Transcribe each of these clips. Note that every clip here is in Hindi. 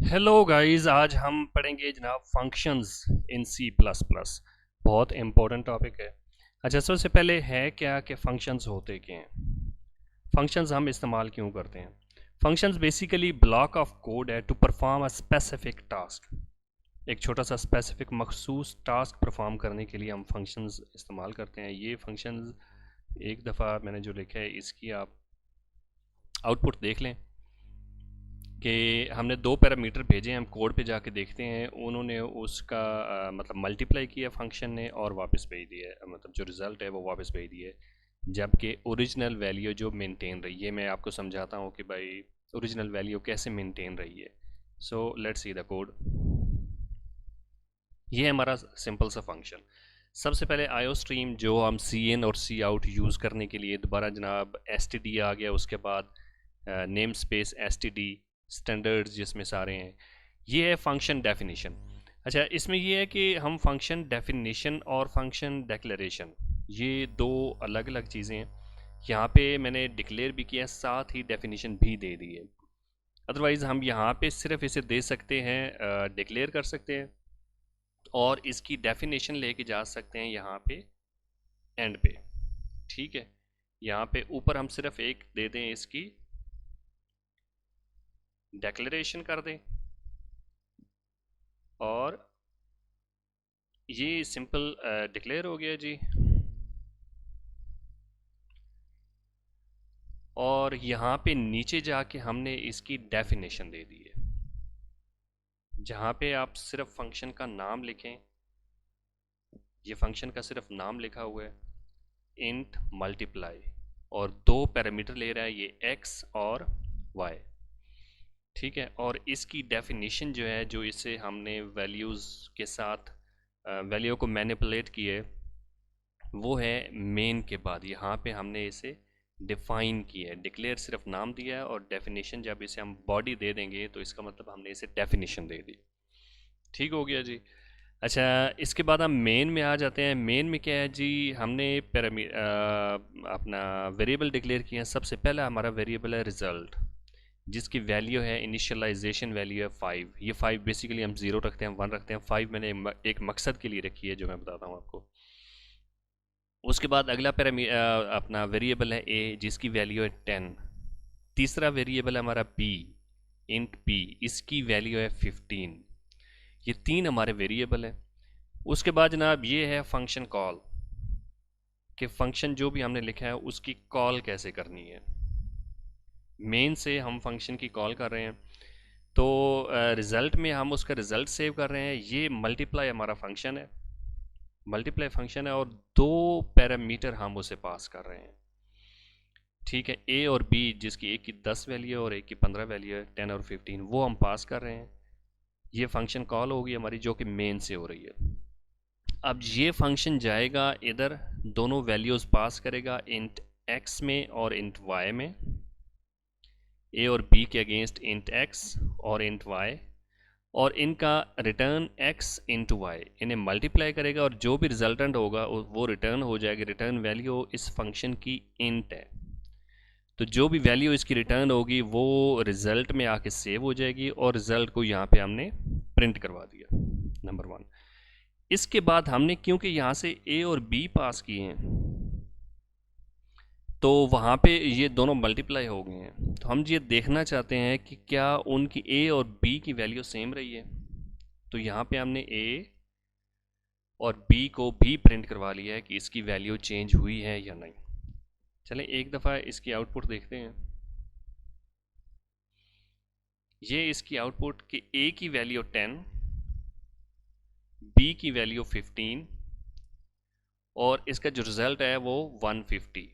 हेलो गाइस, आज हम पढ़ेंगे जनाब functions in C plus plus. बहुत इम्पोर्टेंट टॉपिक है। अच्छा, सबसे पहले है क्या कि फंक्शंस होते क्या हैं। फंक्शंस हम इस्तेमाल क्यों करते हैं। Functions basically block of code है to perform a specific task. एक छोटा सा स्पेसिफिक मखसूस टास्क परफॉर्म करने के लिए हम फंक्शंस इस्तेमाल करते हैं। ये फंक्शंस एक दफ़ा मैंने जो लिखा है इसकी आप आउटपुट देख लें कि हमने दो पैरामीटर भेजे हैं। हम कोड पे जाके देखते हैं, उन्होंने उसका मतलब मल्टीप्लाई किया फंक्शन ने और वापस भेज दिया है, मतलब जो रिज़ल्ट है वो वापस भेज दिया है, जबकि ओरिजिनल वैल्यू जो मेंटेन रही है। मैं आपको समझाता हूँ कि भाई ओरिजिनल वैल्यू कैसे मेंटेन रही है। So let's see the code. ये है हमारा सिंपल सा फंक्शन। सबसे पहले आयो स्ट्रीम जो हम सी इन और सी आउट यूज़ करने के लिए दोबारा जनाब एस टी डी आ गया। उसके बाद name space S T D standards जिसमें सारे हैं। ये है फंक्शन डेफिनेशन। अच्छा, इसमें ये है कि हम फंक्शन डेफिनेशन और फंक्शन डेक्लेरेशन, ये दो अलग अलग चीज़ें हैं। यहाँ पे मैंने डिक्लेयर भी किया, साथ ही डेफिनेशन भी दे दी है। अदरवाइज़ हम यहाँ पे सिर्फ इसे दे सकते हैं, डिक्लेयर कर सकते हैं और इसकी डेफिनेशन लेके जा सकते हैं यहाँ पे एंड पे। ठीक है, यहाँ पे ऊपर हम सिर्फ एक दे दें, इसकी डेक्लेरेशन कर दें और ये सिंपल डिक्लेयर हो गया जी। और यहाँ पे नीचे जाके हमने इसकी डेफिनेशन दे दी है, जहाँ पे आप सिर्फ फंक्शन का नाम लिखें। ये फंक्शन का सिर्फ नाम लिखा हुआ है, इंट मल्टीप्लाई, और दो पैरामीटर ले रहा है, ये एक्स और वाई। ठीक है, और इसकी डेफिनेशन जो है, जो इसे हमने वैल्यूज़ के साथ वैल्यू को मैनिपुलेट किए, वो है मेन के बाद यहाँ पे हमने इसे डिफाइन किया है। डिक्लेयर सिर्फ नाम दिया है और डेफिनेशन जब इसे हम बॉडी दे देंगे तो इसका मतलब हमने इसे डेफिनेशन दे दी। ठीक हो गया जी। अच्छा, इसके बाद हम मेन में आ जाते हैं। मेन में क्या है जी, हमने अपना वेरिएबल डिक्लेयर किया है। सबसे पहला हमारा वेरिएबल है रिज़ल्ट, जिसकी वैल्यू है, इनिशियलाइजेशन वैल्यू है 5। ये 5 बेसिकली हम 0 रखते हैं, 1 रखते हैं। 5 मैंने एक मकसद के लिए रखी है जो मैं बताता हूँ आपको। उसके बाद अगला अपना वेरिएबल है ए, जिसकी वैल्यू है 10। तीसरा वेरिएबल है हमारा बी, इंट बी, इसकी वैल्यू है 15। ये तीन हमारे वेरिएबल हैं। उसके बाद जनाब ये है फंक्शन कॉल, कि फंक्शन जो भी हमने लिखा है उसकी कॉल कैसे करनी है। मेन से हम फंक्शन की कॉल कर रहे हैं, तो रिज़ल्ट में हम उसका रिज़ल्ट सेव कर रहे हैं। ये मल्टीप्लाई हमारा फंक्शन है, मल्टीप्लाई फंक्शन है, और दो पैरामीटर हम उसे पास कर रहे हैं। ठीक है, ए और बी, जिसकी एक की 10 वैल्यू है और एक की 15 वैल्यू है, 10 और 15, वो हम पास कर रहे हैं। ये फंक्शन कॉल होगी हमारी, जो कि मेन से हो रही है। अब ये फंक्शन जाएगा इधर, दोनों वैल्यूज़ पास करेगा, इंट एक्स में और इंट वाई में। ए और बी के अगेंस्ट इंट एक्स और इंट वाई, और इनका रिटर्न x इंटू वाई, इन्हें मल्टीप्लाई करेगा और जो भी रिजल्टेंट होगा वो रिटर्न हो जाएगी। रिटर्न वैल्यू इस फंक्शन की इंट है, तो जो भी वैल्यू इसकी रिटर्न होगी वो रिजल्ट में आके सेव हो जाएगी, और रिजल्ट को यहाँ पे हमने प्रिंट करवा दिया, नंबर 1। इसके बाद हमने क्योंकि यहाँ से ए और बी पास किए हैं, तो वहाँ पे ये दोनों मल्टीप्लाई हो गए हैं। तो हम ये देखना चाहते हैं कि क्या उनकी ए और बी की वैल्यू सेम रही है। तो यहाँ पे हमने ए और बी को भी प्रिंट करवा लिया है कि इसकी वैल्यू चेंज हुई है या नहीं। चलें एक दफ़ा इसकी आउटपुट देखते हैं। ये इसकी आउटपुट कि ए की वैल्यू 10, बी की वैल्यू 15, और इसका जो रिज़ल्ट है वो 150।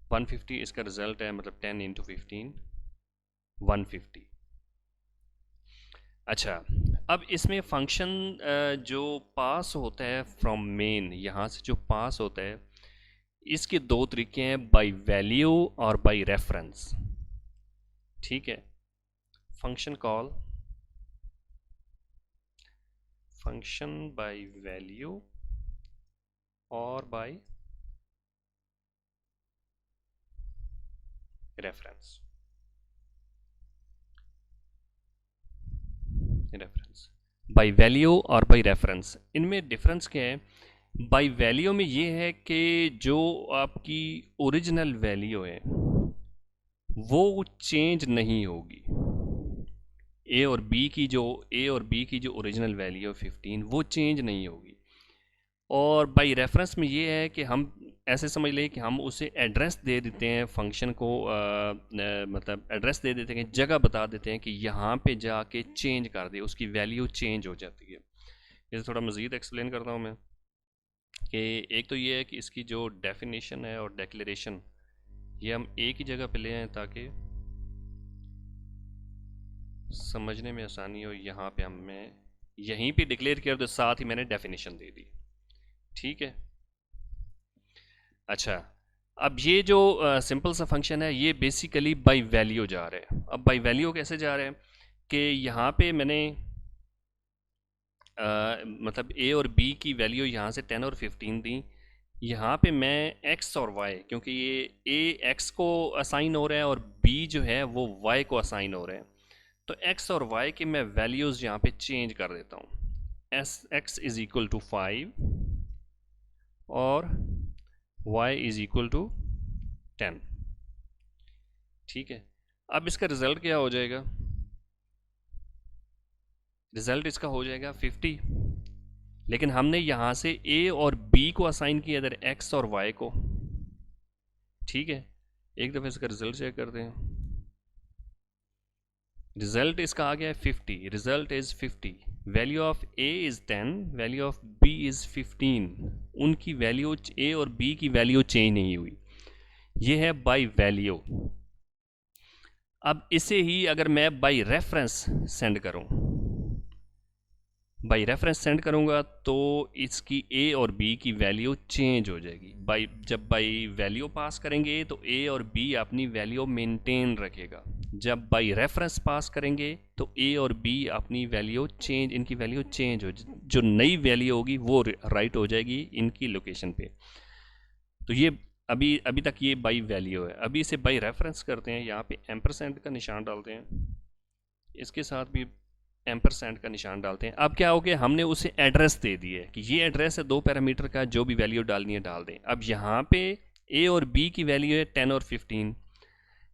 150 इसका रिज़ल्ट है, मतलब 10 इंटू 15, 150। अच्छा, अब इसमें फंक्शन जो पास होता है फ्रॉम मेन, यहाँ से जो पास होता है, इसके दो तरीके हैं, बाय वैल्यू और बाय रेफरेंस। ठीक है, function call, function by value और by reference. Reference, by value और बाई रेफरेंस, इनमें डिफरेंस क्या है? बाई वैल्यू में ये है कि जो आपकी ओरिजिनल वैल्यू है वो चेंज नहीं होगी। ए और बी की जो ओरिजिनल वैल्यू है 15, वो चेंज नहीं होगी। और बाई रेफरेंस में ये है कि हम ऐसे समझ लें कि हम उसे एड्रेस दे देते हैं फंक्शन को, मतलब एड्रेस दे देते हैं, जगह बता देते हैं कि यहाँ पे जाके चेंज कर दे, उसकी वैल्यू चेंज हो जाती है। इसे थोड़ा मज़ीद एक्सप्लेन करता हूँ मैं कि एक तो ये है कि इसकी जो डेफिनेशन है और डेक्लेरेशन, ये हम एक ही जगह पे ले आए ताकि समझने में आसानी हो। यहाँ पे हमें यहीं पे डिक्लेयर किया तो साथ ही मैंने डेफिनेशन दे दी, ठीक है। अच्छा, अब ये जो सिंपल सा फंक्शन है ये बेसिकली बाई वैल्यू जा रहे हैं। अब बाई वैल्यू कैसे जा रहे हैं कि यहाँ पे मैंने मतलब ए और बी की वैल्यू यहाँ से 10 और 15 दी। यहाँ पे मैं x और y, क्योंकि ये a x को असाइन हो रहा है और b जो है वो y को असाइन हो रहे हैं, तो x और y की मैं वैल्यूज़ यहाँ पे चेंज कर देता हूँ। x इज़ इक्वल टू 5 और y इज़ इक्वल टू 10, ठीक है। अब इसका रिज़ल्ट क्या हो जाएगा? रिज़ल्ट इसका हो जाएगा 50, लेकिन हमने यहाँ से a और b को असाइन किया इधर x और y को, ठीक है। एक दफ़े इसका रिज़ल्ट चेक करते हैं। रिज़ल्ट इसका आ गया है 50, result is 50, value of a is 10, value of b is 15। उनकी वैल्यू a और b की वैल्यू चेंज नहीं हुई। ये है बाई वैल्यू। अब इसे ही अगर मैं बाई रेफरेंस सेंड करूं, बाई रेफरेंस सेंड करूंगा तो इसकी ए और बी की वैल्यू चेंज हो जाएगी। जब बाई वैल्यू पास करेंगे तो ए और बी अपनी वैल्यू मेंटेन रखेगा। जब बाई रेफरेंस पास करेंगे तो ए और बी अपनी वैल्यू चेंज, इनकी वैल्यू चेंज हो, जो नई वैल्यू होगी वो राइट हो जाएगी इनकी लोकेशन पे। तो ये अभी तक ये बाई वैल्यू है। अभी इसे बाई रेफरेंस करते हैं, यहाँ पे एम्परसेंड का निशान डालते हैं, इसके साथ भी एम्परसेंड का निशान डालते हैं। अब क्या हो गया, हमने उसे एड्रेस दे दिए कि ये एड्रेस है 2 पैरामीटर का, जो भी वैल्यू डालनी है डाल दें। अब यहाँ पे ए और बी की वैल्यू है 10 और 15,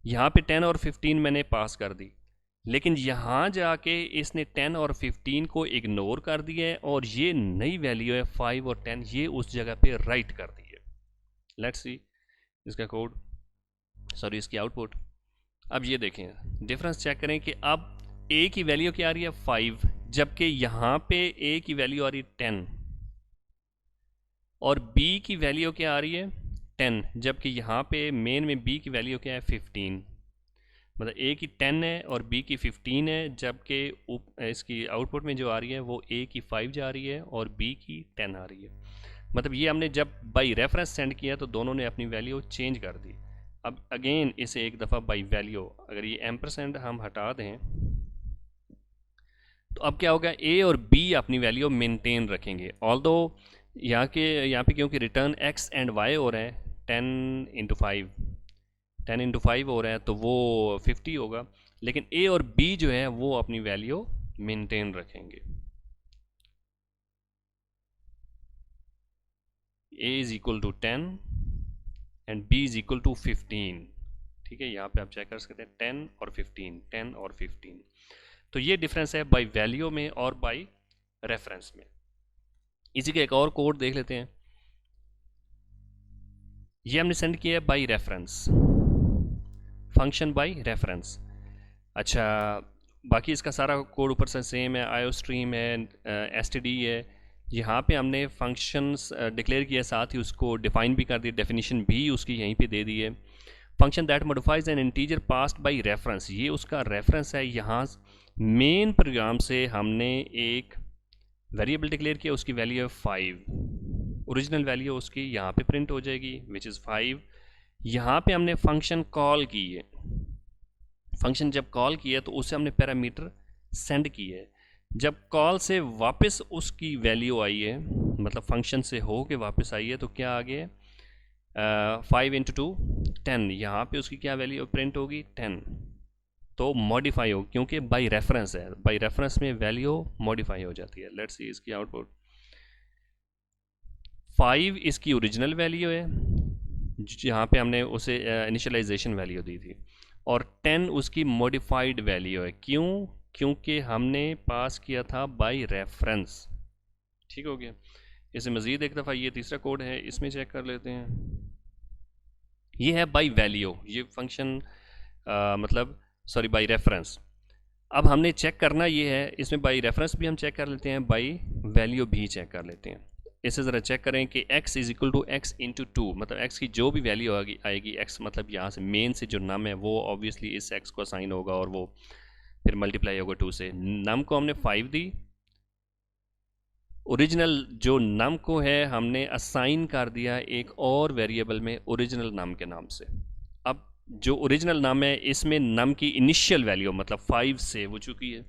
यहाँ पे 10 और 15 मैंने पास कर दी, लेकिन यहाँ जाके इसने 10 और 15 को इग्नोर कर दिया है और ये नई वैल्यू है 5 और 10, ये उस जगह पे राइट कर दी है। लेट्स सी इसका कोड, सॉरी इसकी आउटपुट। अब ये देखें, डिफरेंस चेक करें कि अब a की वैल्यू क्या आ रही है 5, जबकि यहाँ पे a की वैल्यू आ रही है 10, और b की वैल्यू क्या आ रही है 10, जबकि यहाँ पे मेन में b की वैल्यू क्या है 15। मतलब a की 10 है और b की 15 है, जबकि इसकी आउटपुट में जो आ रही है वो a की 5 जा रही है और b की 10 आ रही है। मतलब ये हमने जब बाई रेफरेंस सेंड किया तो दोनों ने अपनी वैल्यू चेंज कर दी। अब अगेन इसे एक दफ़ा बाई वैल्यू, अगर ये एम्परसेंड हम हटा दें तो अब क्या होगा, ए और बी अपनी वैल्यू मेंटेन रखेंगे। ऑल्दो यहाँ पे क्योंकि रिटर्न एक्स एंड वाई हो रहे हैं 10 इंटू 5 हो रहा है तो वो 50 होगा, लेकिन ए और बी जो है वो अपनी वैल्यू मेंटेन रखेंगे। A is equal to 10 and B is equal to 15, ठीक है। यहाँ पे आप चेक कर सकते हैं 10 और 15, 10 और 15। तो ये डिफरेंस है बाई वैल्यू में और बाई रेफरेंस में। इसी का एक और कोड देख लेते हैं। ये हमने सेंड किया है by reference, function by reference. अच्छा, बाकी इसका सारा कोड ऊपर से सेम है, आयो स्ट्रीम है, एसटीडी है। यहाँ पे हमने फंक्शंस डिक्लेयर किया, साथ ही उसको डिफाइन भी कर दिया, डेफिनेशन भी उसकी यहीं पे दे दी है। Function that modifies N integer passed by reference, ये उसका रेफरेंस है। यहाँ मेन प्रोग्राम से हमने एक वेरिएबल डिक्लेयर किया, उसकी वैल्यू है 5, ओरिजिनल वैल्यू उसकी यहाँ पे प्रिंट हो जाएगी विच इज़ 5। यहाँ पे हमने फंक्शन कॉल की है, फंक्शन जब कॉल किया तो उसे हमने पैरामीटर सेंड किया है। जब कॉल से वापस उसकी वैल्यू आई है, मतलब फंक्शन से हो के वापस आई है, तो क्या आ गया, 5 इंटू 2 10, यहाँ पे उसकी क्या वैल्यू प्रिंट होगी 10। तो मॉडिफाई हो, क्योंकि बाई रेफरेंस है, बाई रेफरेंस में वैल्यू मॉडिफाई हो जाती है। लेट्स सी इसकी आउटपुट। 5 इसकी ओरिजिनल वैल्यू है जहाँ पे हमने उसे इनिशियलाइजेशन वैल्यू दी थी, और 10 उसकी मॉडिफाइड वैल्यू है। क्यों? क्योंकि हमने पास किया था बाय रेफरेंस। ठीक हो गया। इसे मज़ीद एक दफ़ा, ये तीसरा कोड है, इसमें चेक कर लेते हैं। ये है बाय वैल्यू, ये फंक्शन मतलब सॉरी बाय रेफरेंस। अब हमने चेक करना ये है, इसमें बाई रेफरेंस भी हम चेक कर लेते हैं, बाई वैल्यू भी चेक कर लेते हैं। इसे ज़रा चेक करें कि x is equal to x into two, मतलब x की जो भी वैल्यू आएगी x मतलब यहाँ से मेन से जो नम है वो ऑब्वियसली इस x को असाइन होगा और वो फिर मल्टीप्लाई होगा 2 से। नम को हमने 5 दी, ओरिजिनल जो नम को है हमने असाइन कर दिया एक और वेरिएबल में ओरिजिनल नम के नाम से। अब जो ओरिजिनल नम है इसमें नम की इनिशियल वैल्यू मतलब 5 से हो चुकी है।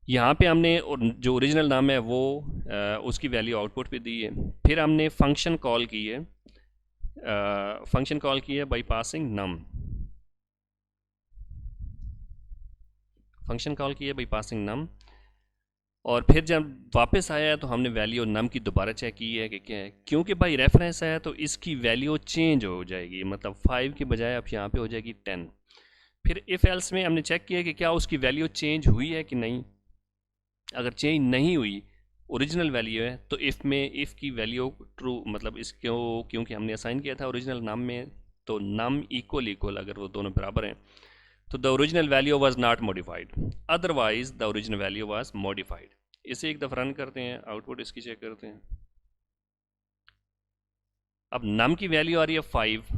यहाँ पे हमने जो ओरिजिनल नाम है वो उसकी वैल्यू आउटपुट पे दी है। फिर हमने फंक्शन कॉल की है, फंक्शन कॉल की है by passing num, function call की है बाई पासिंग नम। और फिर जब वापस आया है तो हमने वैल्यू नम की दोबारा चेक की है कि क्या है, क्योंकि भाई रेफरेंस है तो इसकी वैल्यू चेंज हो जाएगी, मतलब 5 की बजाय अब यहाँ पे हो जाएगी 10। फिर इफ़ एल्स में हमने चेक किया कि क्या उसकी वैल्यू चेंज हुई है कि नहीं। अगर चेंज नहीं हुई, ओरिजिनल वैल्यू है, तो इफ़ में इफ़ की वैल्यू ट्रू, मतलब इसको क्योंकि हमने असाइन किया था ओरिजिनल नाम में, तो नम इक्वल इक्वल अगर वो दोनों बराबर हैं तो the original value was not modified, otherwise the original value was modified. इसे एक दफ़ा रन करते हैं, आउटपुट इसकी चेक करते हैं। अब नम की वैल्यू आ रही है 5,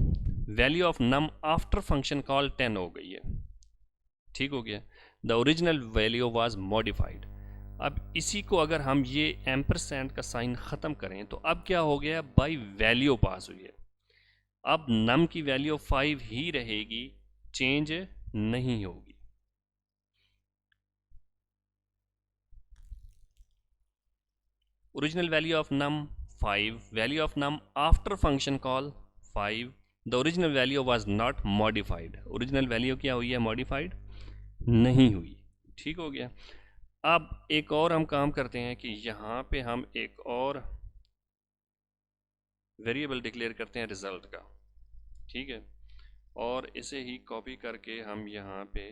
value of num after function call 10 हो गई है। ठीक हो गया। The original value was modified. अब इसी को अगर हम ये एम्परसैंड का साइन ख़त्म करें तो अब क्या हो गया, बाई वैल्यू पास हुई है। अब नम की वैल्यू 5 ही रहेगी, चेंज नहीं होगी। Original value of num 5, value of num after function call 5, the original value was not modified. Original value क्या हुई है, मॉडिफाइड नहीं हुई। ठीक हो गया। अब एक और हम काम करते हैं कि यहाँ पे हम एक और वेरिएबल डिक्लेयर करते हैं रिजल्ट का। ठीक है, और इसे ही कॉपी करके हम यहाँ पे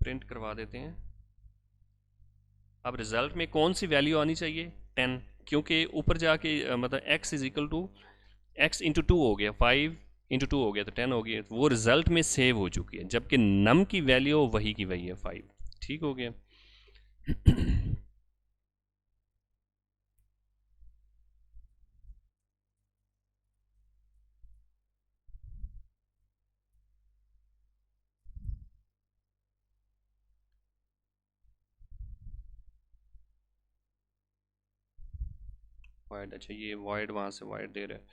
प्रिंट करवा देते हैं। अब रिजल्ट में कौन सी वैल्यू आनी चाहिए, 10, क्योंकि ऊपर जाके मतलब x is equal to x into two हो गया, 5 इंटू टू हो गया तो 10 हो गया, वो रिजल्ट में सेव हो चुकी है, जबकि नम की वैल्यू वही की वही है 5। ठीक हो गया। वाइड, अच्छा ये वाइड वहाँ से वाइड दे रहा है,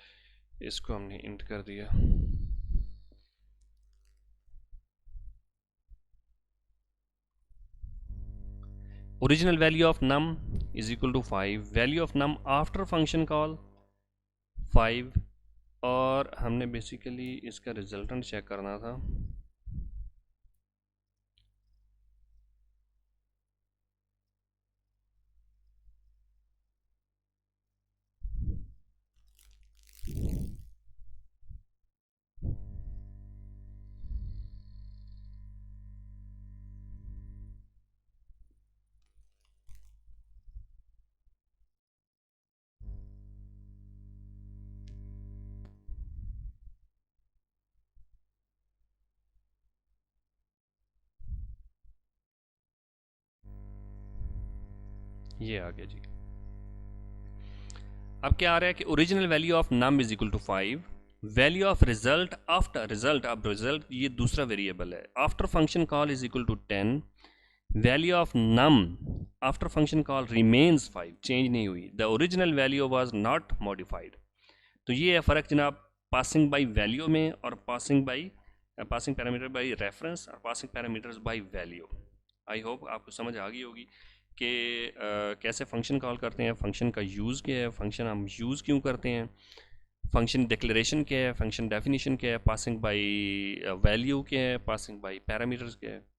इसको हमने इंट कर दिया। Original value of num is equal to 5, value of num after function call 5, और हमने बेसिकली इसका रिजल्टेंट चेक करना था। ये आ गया जी। अब क्या आ रहा है कि original value of num is equal to 5, value of result after result, अब रिजल्ट ये दूसरा वेरिएबल है, after function call is equal to 10, value of num after function call remains 5, change नहीं हुई, the original value was not modified. तो ये है फ़र्क जनाब पासिंग बाई वैल्यू में और पासिंग पैरामीटर बाई रेफरेंस और passing parameters by value. I hope आपको समझ आ गई होगी कि कैसे फंक्शन कॉल करते हैं, फंक्शन का यूज़ क्या है, फंक्शन हम यूज़ क्यों करते हैं, फंक्शन डिक्लेरेशन क्या है, फंक्शन डेफिनेशन क्या है, पासिंग बाय वैल्यू क्या है, पासिंग बाय पैरामीटर्स क्या है।